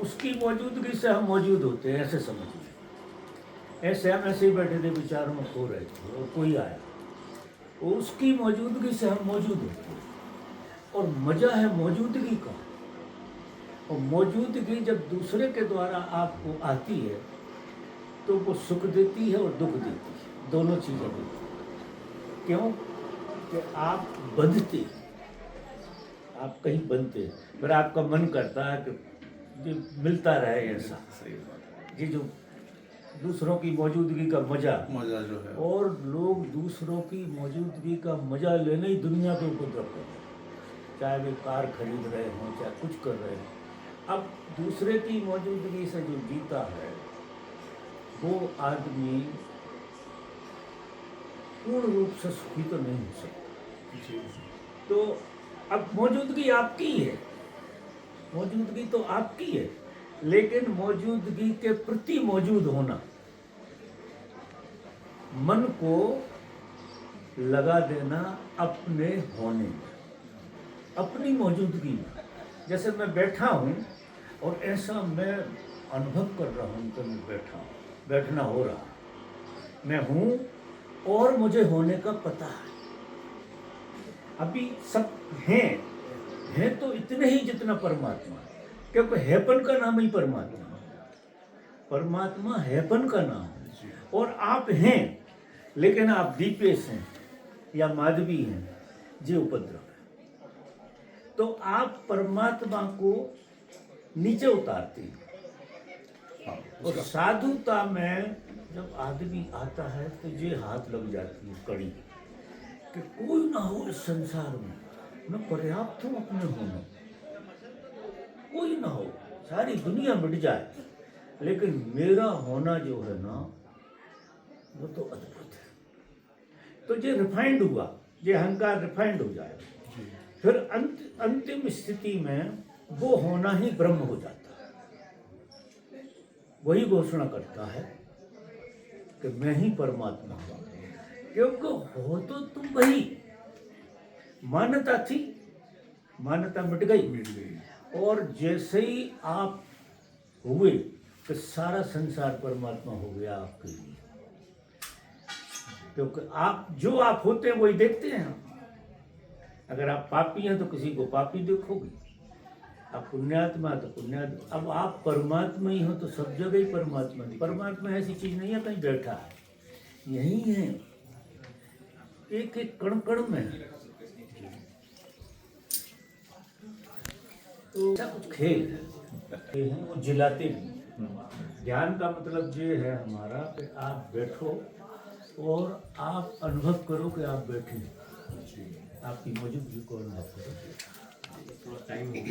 उसकी मौजूदगी से हम मौजूद होते हैं, ऐसे समझिए। ऐसे हम ऐसे ही बैठे थे, विचारों में खो रहे थे और कोई आया, उसकी मौजूदगी से हम मौजूद होते हैं। और मज़ा है मौजूदगी का। और मौजूदगी जब दूसरे के द्वारा आपको आती है तो वो सुख देती है और दुख देती है, दोनों चीज़ें देती है। क्यों? कि आप बंधते हैं, आप कहीं बनते हैं, फिर आपका मन करता है कि ये मिलता रहे ऐसा। सही बात ये जो दूसरों की मौजूदगी का मज़ा, है, मजा जो है और लोग दूसरों की मौजूदगी का मज़ा लेने ही दुनिया के उपद्रव कर रहे हैं, चाहे वे कार खरीद रहे हों, चाहे कुछ कर रहे हों। अब दूसरे की मौजूदगी से जो जीता है वो आदमी पूर्ण रूप से सुखी तो नहीं हो सकता। जी। तो अब मौजूदगी आपकी है, मौजूदगी तो आपकी है, लेकिन मौजूदगी के प्रति मौजूद होना, मन को लगा देना अपने होने में, अपनी मौजूदगी में। जैसे मैं बैठा हूँ और ऐसा मैं अनुभव कर रहा हूँ कि मैं बैठा हूँ, बैठना हो रहा, मैं हूँ और मुझे होने का पता है। अभी सब हैं तो इतने ही जितना परमात्मा है, क्योंकि हैपन का नाम ही परमात्मा है। परमात्मा हैपन का नाम है। और आप हैं, लेकिन आप दीपेश हैं या माधवी हैं, ये उपद्रव है। तो आप परमात्मा को नीचे उतारते हैं। हाँ, और साधुता में जब आदमी आता है तो ये हाथ लग जाती है कड़ी कि कोई ना हो इस संसार में, मैं पर्याप्त हूँ अपने होने, कोई ना हो, सारी दुनिया मिट जाए, लेकिन मेरा होना जो है ना वो तो अद्भुत है। तो ये रिफाइंड हुआ, ये अहंकार रिफाइंड हो जाएगा। फिर अंतिम स्थिति में वो होना ही ब्रह्म हो जाता है। वही घोषणा करता है कि मैं ही परमात्मा हूँ, क्योंकि हो तो तुम वही। मान्यता थी, मान्यता मिट गई, और जैसे ही आप हुए कि सारा संसार परमात्मा हो गया आपके लिए। क्योंकि आप जो आप होते हैं वही देखते हैं आप। अगर आप पापी हैं तो किसी को पापी देखोगे, आप पुण्यात्मा तो पुण्यात्मा। अब आप परमात्मा ही हो तो सब जगह ही परमात्मा नहीं। परमात्मा ऐसी चीज नहीं है कहीं बैठा है, यही है, एक एक कण कण में है। तो ऐसा कुछ खेल है, ये हैं वो जिलाते भी। ध्यान का मतलब ये है हमारा कि आप बैठो और आप अनुभव करो कि आप बैठे हैं, आपकी मौजूदगी को अनुभव करो। थोड़ा टाइम हो गया।